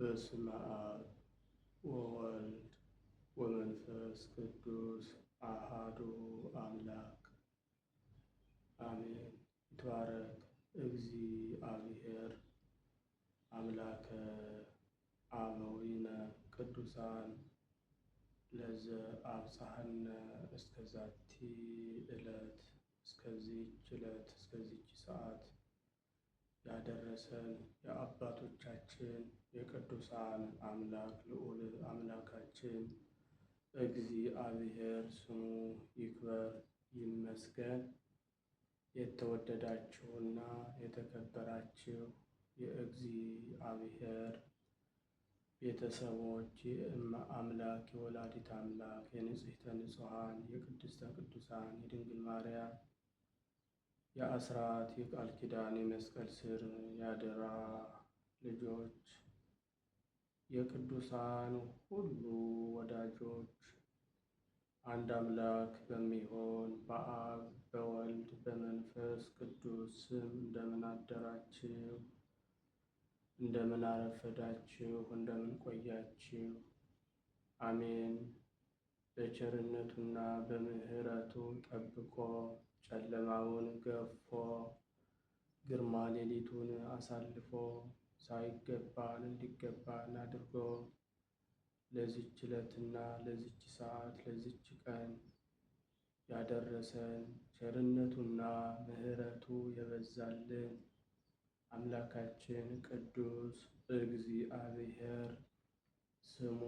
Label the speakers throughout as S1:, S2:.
S1: በስመ አብ ወወልድ ወመንፈስ ቅዱስ አሃዱ አምላክ አሜን። ይትባረክ እግዚአብሔር አምላከ አበዊነ ቅዱሳን ለዘ አብጽሐነ እስከዛቲ ዕለት እስከዚች ሰዓት ያደረሰን የአባቶቻችን የቅዱሳን አምላክ ልዑል አምላካችን እግዚአብሔር ስሙ ይክበር ይመስገን። የተወደዳችሁና የተከበራችሁ የእግዚአብሔር ቤተሰቦች አምላክ የወላዲት አምላክ የንጽሕተ ንጹሐን የቅድስተ ቅዱሳን የድንግል ማርያም የአስራት የቃል ኪዳን የመስቀል ስር ያደራ ልጆች የቅዱሳን ሁሉ ወዳጆች አንድ አምላክ በሚሆን በአብ በወልድ በመንፈስ ቅዱስ ስም እንደምን አደራችሁ? እንደምን አረፈዳችሁ? እንደምን ቆያችሁ? አሜን። በቸርነቱና በምሕረቱ ጠብቆ ጨለማውን ገፎ ግርማ ሌሊቱን አሳልፎ ሳይገባን እንዲገባን አድርጎ ለዚች ዕለትና ለዚች ሰዓት ለዚች ቀን ያደረሰን ቸርነቱና ምሕረቱ የበዛልን አምላካችን ቅዱስ እግዚአብሔር ስሙ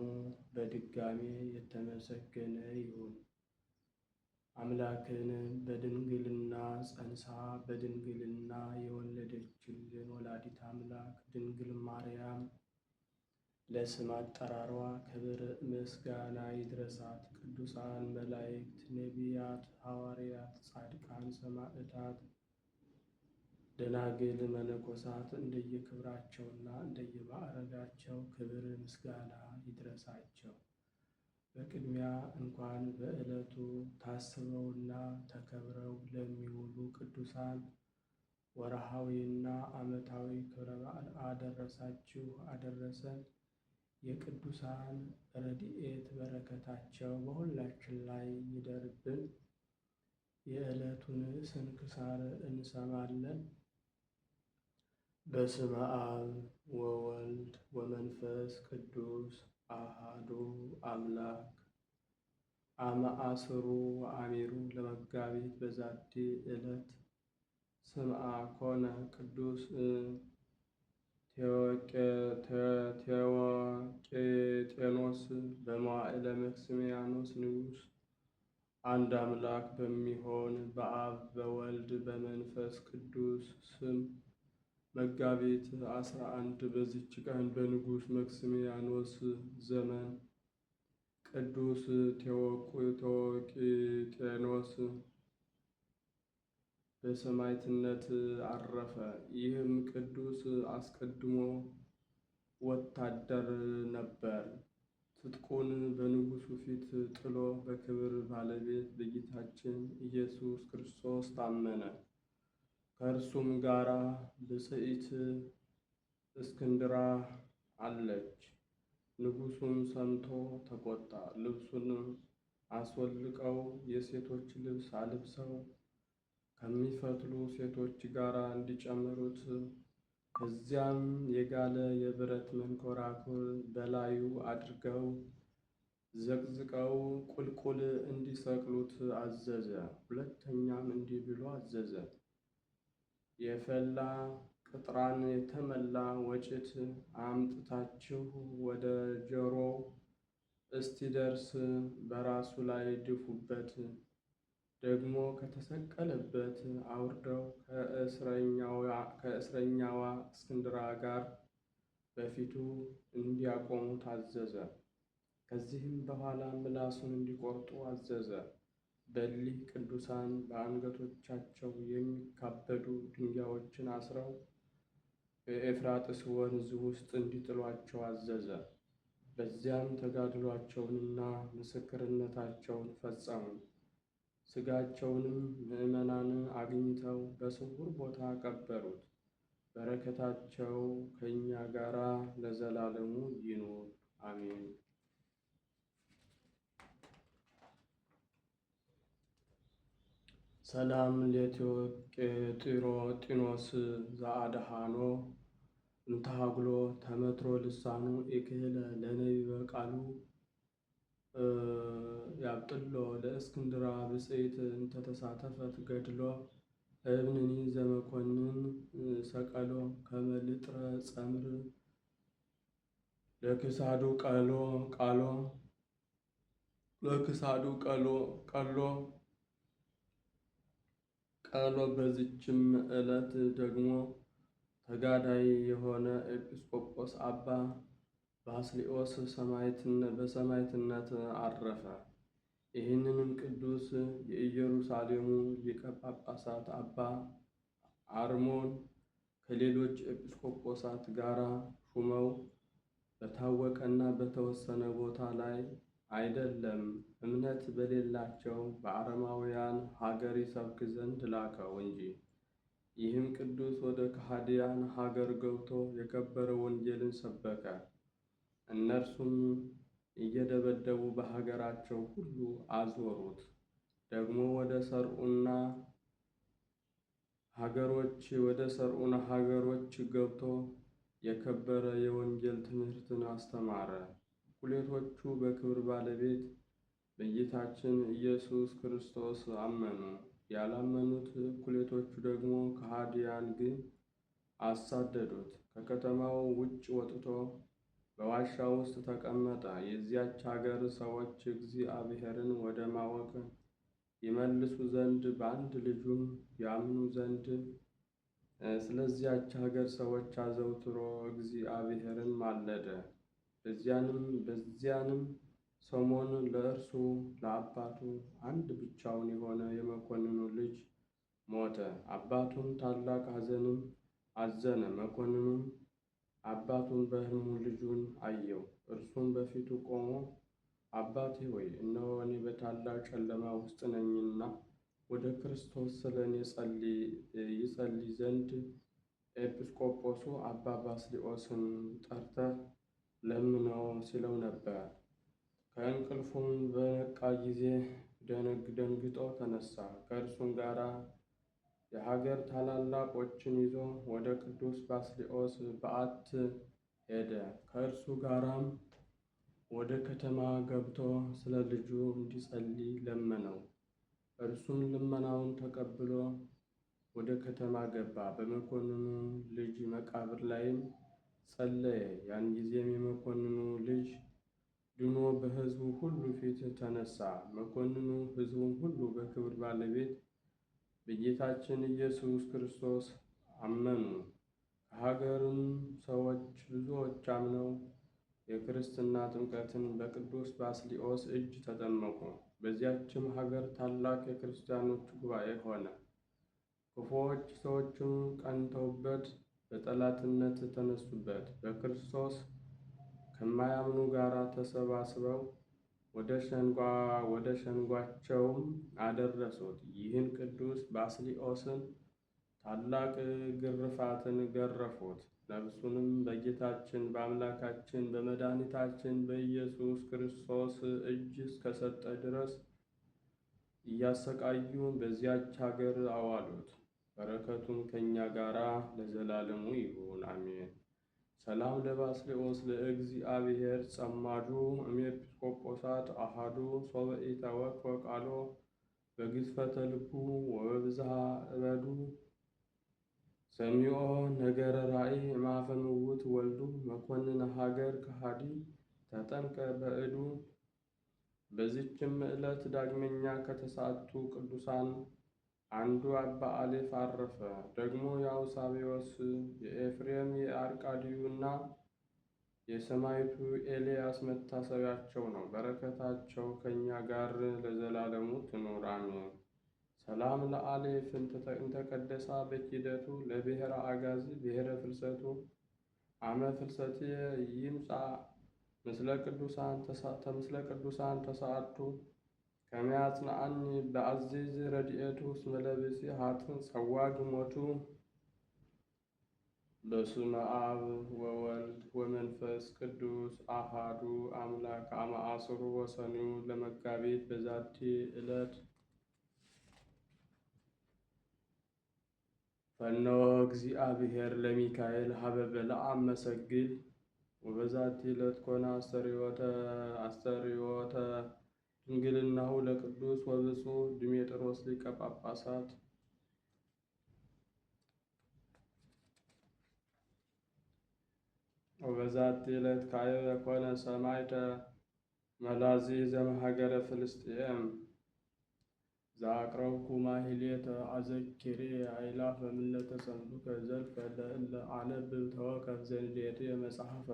S1: በድጋሜ የተመሰገነ ይሁን። አምላክን በድንግልና ጸንሳ በድንግልና የወለደችልን ወላዲት አምላክ ድንግል ማርያም ለስም አጠራሯ ክብር ምስጋና ይድረሳት። ቅዱሳን መላእክት፣ ነቢያት፣ ሐዋርያት፣ ጻድቃን፣ ሰማዕታት፣ ደናግል፣ መነኮሳት እንደየክብራቸውና እንደየማዕረጋቸው ክብር ምስጋና ይድረሳቸው። በቅድሚያ እንኳን በዕለቱ ታስበውና ተከብረው ለሚውሉ ቅዱሳን ወርሃዊና ዓመታዊ ክብረ በዓል አደረሳችሁ አደረሰን። የቅዱሳን ረድኤት በረከታቸው በሁላችን ላይ ይደርብን። የዕለቱን ስንክሳር እንሰማለን። በስመ አብ ወወልድ ወመንፈስ ቅዱስ አሃዱ አምላክ አመ አስሩ አሚሩ ለመጋቢት በዛቲ ዕለት ስምዐ ኮነ ቅዱስ ቴዎቄጤኖስ በመዋዕለ መክስምያኖስ ንጉሥ። አንድ አምላክ በሚሆን በአብ በወልድ በመንፈስ ቅዱስ ስም መጋቢት 11 በዚች ቀን በንጉሥ መክስምያኖስ ዘመን ቅዱስ ቴዎቄጤኖስ በሰማዕትነት አረፈ። ይህም ቅዱስ አስቀድሞ ወታደር ነበር። ትጥቁን በንጉሡ ፊት ጥሎ በክብር ባለቤት በጌታችን ኢየሱስ ክርስቶስ ታመነ። ከእርሱም ጋራ ብፅዕት እስክንድራ አለች። ንጉሡም ሰምቶ ተቆጣ። ልብሱን አስወልቀው የሴቶች ልብስ አልብሰው ከሚፈትሉ ሴቶች ጋር እንዲጨምሩት ከዚያም የጋለ የብረት መንኮራኩር በላዩ አድርገው ዘቅዝቀው ቁልቁል እንዲሰቅሉት አዘዘ። ሁለተኛም እንዲህ ብሎ አዘዘ። የፈላ ቅጥራን የተመላ ወጭት አምጥታችሁ ወደ ጆሮው እስቲደርስ በራሱ ላይ ድፉበት። ደግሞ ከተሰቀለበት አውርደው ከእስረኛዋ እስክንድራ ጋር በፊቱ እንዲያቆሙ ታዘዘ። ከዚህም በኋላ ምላሱን እንዲቆርጡ አዘዘ። በሊህ ቅዱሳን በአንገቶቻቸው የሚካበዱ ድንጋዮችን አስረው በኤፍራጥስ ወንዝ ውስጥ እንዲጥሏቸው አዘዘ። በዚያም ተጋድሏቸውንና ምስክርነታቸውን ፈጸሙ። ሥጋቸውንም ምዕመናን አግኝተው በስውር ቦታ ቀበሩት። በረከታቸው ከእኛ ጋራ ለዘላለሙ ይኑር አሜን። ሰላም ሌቴዎጢሮጢኖስ ዘአድኃኖ እንተሃግሎ ተመትሮ ልሳኑ ኢክህለ ለነቢበ ቃሉ ያብጥሎ ለእስክንድራ ብፅዕት እንተተሳተፈት ገድሎ እብንኒ ዘመኮንን ሰቀሎ ከመልጥረ ጸምር ለክሳዱ ቀሎ በዚችም ዕለት ደግሞ ተጋዳይ የሆነ ኤጲስቆጶስ አባ ባስልዮስ በሰማዕትነት አረፈ። ይህንንም ቅዱስ የኢየሩሳሌሙ ሊቀ ጳጳሳት አባ አርሞን ከሌሎች ኤጲስቆጶሳት ጋር ሹመው በታወቀና በተወሰነ ቦታ ላይ አይደለም እምነት በሌላቸው በአረማውያን ሀገር ይሰብክ ዘንድ ላከው እንጂ። ይህም ቅዱስ ወደ ከሃዲያን ሀገር ገብቶ የከበረ ወንጌልን ሰበከ። እነርሱም እየደበደቡ በሀገራቸው ሁሉ አዞሩት። ደግሞ ወደ ሰርዑና ሀገሮች ገብቶ የከበረ የወንጌል ትምህርትን አስተማረ። እኩሌቶቹ በክብር ባለቤት በጌታችን ኢየሱስ ክርስቶስ አመኑ። ያላመኑት እኩሌቶቹ ደግሞ ከሃዲያን ግን አሳደዱት። ከከተማው ውጭ ወጥቶ በዋሻ ውስጥ ተቀመጠ። የዚያች ሀገር ሰዎች እግዚአብሔርን ወደ ማወቅ ይመልሱ ዘንድ በአንድ ልጁም ያምኑ ዘንድ ስለዚያች ሀገር ሰዎች አዘውትሮ እግዚአብሔርን ማለደ። በዚያንም ሰሞን ለእርሱ ለአባቱ አንድ ብቻውን የሆነ የመኮንኑ ልጅ ሞተ። አባቱም ታላቅ ሐዘንም አዘነ። መኮንኑም አባቱን በሕልሙ ልጁን አየው። እርሱም በፊቱ ቆሞ አባቴ ሆይ እነሆ እኔ በታላቅ ጨለማ ውስጥ ነኝና ወደ ክርስቶስ ስለ እኔ ይጸልይ ዘንድ ኤጲስቆጶሱ አባ ባስልዮስን ጠርተህ ለምነው ሲለው ነበር። ከእንቅልፉም በነቃ ጊዜ ደንግጦ ተነሳ። ከእርሱም ጋር የሀገር ታላላቆችን ይዞ ወደ ቅዱስ ባስልዮስ በዓት ሄደ። ከእርሱ ጋራም ወደ ከተማ ገብቶ ስለ ልጁ እንዲጸልይ ለመነው። እርሱም ልመናውን ተቀብሎ ወደ ከተማ ገባ። በመኮንኑ ልጅ መቃብር ላይም ጸለየ። ያን ጊዜም የመኮንኑ ልጅ ድኖ በሕዝቡ ሁሉ ፊት ተነሳ። መኮንኑ ሕዝቡን ሁሉ በክብር ባለቤት በጌታችን ኢየሱስ ክርስቶስ አመኑ። ከሀገርም ሰዎች ብዙዎች አምነው የክርስትና ጥምቀትን በቅዱስ ባስልዮስ እጅ ተጠመቁ። በዚያችም ሀገር ታላቅ የክርስቲያኖች ጉባኤ ሆነ። ክፉዎች ሰዎችም ቀንተውበት በጠላትነት ተነሱበት። በክርስቶስ ከማያምኑ ጋር ተሰባስበው ወደ ሸንጓቸውም አደረሱት። ይህን ቅዱስ ባስልዮስን ታላቅ ግርፋትን ገረፉት። ነፍሱንም በጌታችን በአምላካችን በመድኃኒታችን በኢየሱስ ክርስቶስ እጅ እስከሰጠ ድረስ እያሰቃዩ በዚያች ሀገር አዋሉት። በረከቱም ከእኛ ጋር ለዘላለሙ ይሁን አሜን። ሰላም ለባስልዮስ ለእግዚአብሔር ጸማዱ እምኤጲስቆጶሳት አሃዱ ሶበ ኢተወክፈ ቃሎ በግዝፈተ ልቡ ወበብዝሃ እበዱ ሰሚዖ ነገረ ራእይ እምአፈ ምውት ወልዱ መኮንን ሀገር ከሃዲ ተጠምቀ በእዱ። በዚችም ዕለት ዳግመኛ ከተሳቱ ቅዱሳን አንዱ አባ አሌፍ አረፈ። ደግሞ የአውሳብዮስ የኤፍሬም የአርቃድዩና የሰማዕቱ ኤልያስ መታሰቢያቸው ነው። በረከታቸው ከእኛ ጋር ለዘላለሙ ትኑር አሜን። ሰላም ለአሌፍ እንተቀደሳ በኪደቱ ለብሔረ አጋዚ ብሔረ ፍልሰቱ አመ ፍልሰት ይምጻ ምስለ ቅዱሳን ተሳቱ ከመያጽንዓኒ በአዚዝ ረድኤቱ እስመ ለብሲ ሀጥን ጸዋግ ሞቱ። በስመ አብ ወወልድ ወመንፈስ ቅዱስ አሃዱ አምላክ አመ ዐሥሩ ወሰኑ ለመጋቢት በዛቲ ዕለት ፈነወ እግዚአብሔር ለሚካኤል ሀበ በለዓም መሰግል ወበዛቲ ዕለት ኮነ አስተርእዮተ ድንግልናሁ ለቅዱስ ወብፁዕ ድሜጥሮስ ሊቀ ጳጳሳት። ወበዛቲ ዕለት ካዕበ ኮነ ሰማዕተ መላዚ ዘእምሀገረ ፍልስጥኤም ዘአቅረብኩ ማሕሌተ አዘኪሬ አእላፈ እምእለ ተሰምዱከ ዘልፈ ለእለ አነብብ ተወከፍ ዘንዴትየ መጽሐፈ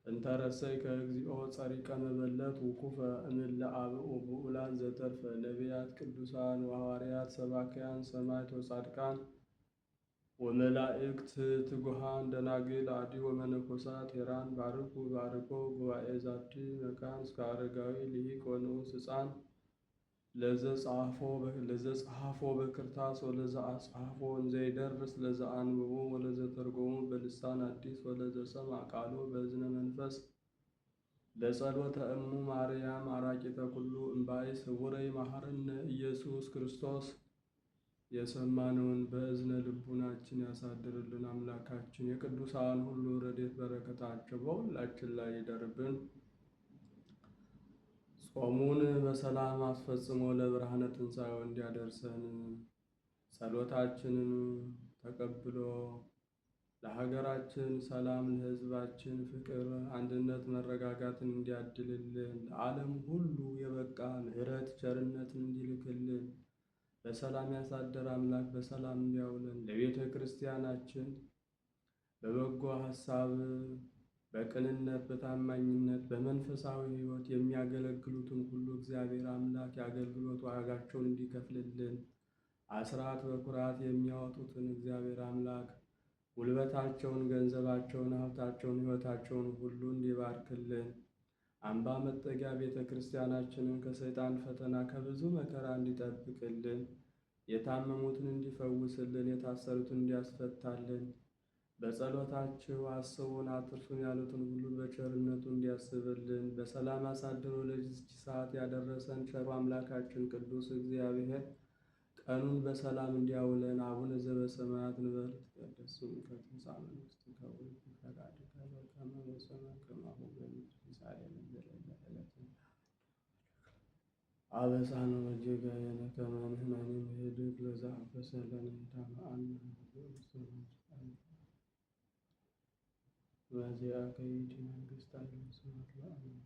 S1: እንተ ረሰይከ እግዚኦ ጸሪቀ መበለት ውኩፈ እምእለ አብኡ ብኡላን ዘተርፈ ነቢያት ቅዱሳን ወሐዋርያት ሰባክያን ሰማዕት ወጻድቃን ወመላእክት ትጉሃን ደናግል አዲ ወመነኮሳት ሄራን ባርኩ ባርኮ ጉባኤ ዛቲ መካን እስከ አረጋዊ ልሂቅ ወንዑስ ሕፃን ለዘጸሐፎ በክርታስ ወለዘአጽሐፎ እንዘይደርስ ለዘአንብቦ ወለዘተርጎሙ በልሳን አዲስ ወለዘሰምዐ ቃሎ በእዝነ መንፈስ ለጸሎተ እሙ ማርያም አራቂተ ኩሉ እምባይ ስውረይ መሐረነ ኢየሱስ ክርስቶስ። የሰማነውን በእዝነ ልቡናችን ያሳድርልን። አምላካችን የቅዱሳን ሁሉ ረድኤት በረከታቸው በሁላችን ላይ ይደርብን። ጾሙን በሰላም አስፈጽሞ ለብርሃነ ትንሣኤው እንዲያደርሰን ጸሎታችንን ተቀብሎ ለሀገራችን ሰላም፣ ለሕዝባችን ፍቅር፣ አንድነት፣ መረጋጋትን እንዲያድልልን ለዓለም ሁሉ የበቃ ምሕረት ቸርነትን እንዲልክልን በሰላም ያሳደረ አምላክ በሰላም እንዲያውለን ለቤተ ክርስቲያናችን በበጎ ሀሳብ በቅንነት በታማኝነት በመንፈሳዊ ሕይወት የሚያገለግሉትን ሁሉ እግዚአብሔር አምላክ የአገልግሎት ዋጋቸውን እንዲከፍልልን፣ አስራት በኩራት የሚያወጡትን እግዚአብሔር አምላክ ጉልበታቸውን፣ ገንዘባቸውን፣ ሀብታቸውን፣ ሕይወታቸውን ሁሉ እንዲባርክልን፣ አምባ መጠጊያ ቤተ ክርስቲያናችንን ከሰይጣን ፈተና ከብዙ መከራ እንዲጠብቅልን፣ የታመሙትን እንዲፈውስልን፣ የታሰሩትን እንዲያስፈታልን፣ በጸሎታችሁ አስቡን አትርሱን ያሉትን ሁሉ በቸርነቱ እንዲያስብልን፣ በሰላም አሳድሮ ለዚች ሰዓት ያደረሰን ቸሩ አምላካችን ቅዱስ እግዚአብሔር ቀኑን በሰላም እንዲያውለን። አቡነ ዘበሰማያት እንበል ይትቀደስ ስምከ ትምጻእ መንግሥትከ ወይኩን ፈቃድከ በከመ በሰማይ ከማሁ በምድር ሲሳየነ ዘለለ ዕለትነ አበሳነ ወጌጋየነ ከመ ንሕነኒ ንኅድግ ለዘአበሰ ለነ ኢታምአነ በዚአከ ይእቲ መንግሥት ኃይል ወስብሐት ለዓለመ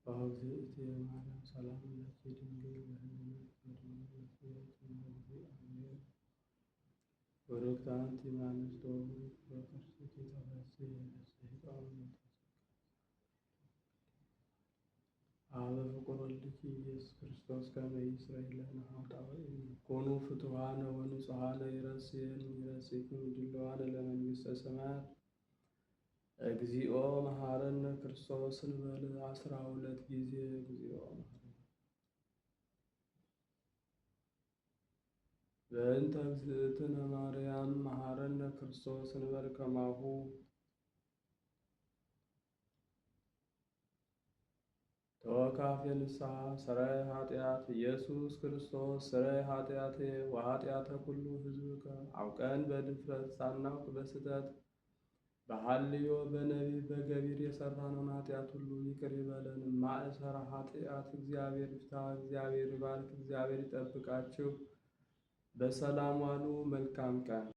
S1: በእግዝእትየ ማርያም ሰላም ለኪ ድንግል በህሊናኪ ወድንግል እግዚአብሔር ወርክት አንቲ እምአንስቶ ወቡሩክ ፍሬ ከርሥኪ ተፈሥሒ ፍሥሕት አበ ፍቁር ወልድኪ ኢየሱስ ክርስቶስ ከመ ይስረይ ለነ ኃጣውኢነ ኮኑ ፍቱሐነ ወንጹሐነ ይረስይክሙ ድሉዋነ ለመንግሥተ ሰማያት እግዚኦ መሐረነ ክርስቶስ እንበል 12 ጊዜ እግዚኦ መሐረነ። በእንተ እግዝእትነ ማርያም መሐረነ ክርስቶስ እንበል ከማሁ ተወካፌ ንስሐ ሠራየ ኃጢአት ኢየሱስ ክርስቶስ ሠራየ ኃጢአቴ ወኃጢአተ ኩሉ ሕዝብከ አውቀን በድፍረት ሳናውቅ በስህተት በሐልዮ በነቢብ በገቢር የሠራነውን ኃጢአት ሁሉ ይቅር ይበለን። ማእሰረ ኃጢአት እግዚአብሔር ይፍታ፣ እግዚአብሔር ይባርክ፣ እግዚአብሔር ይጠብቃችሁ። በሰላም ዋሉ። መልካም ቀን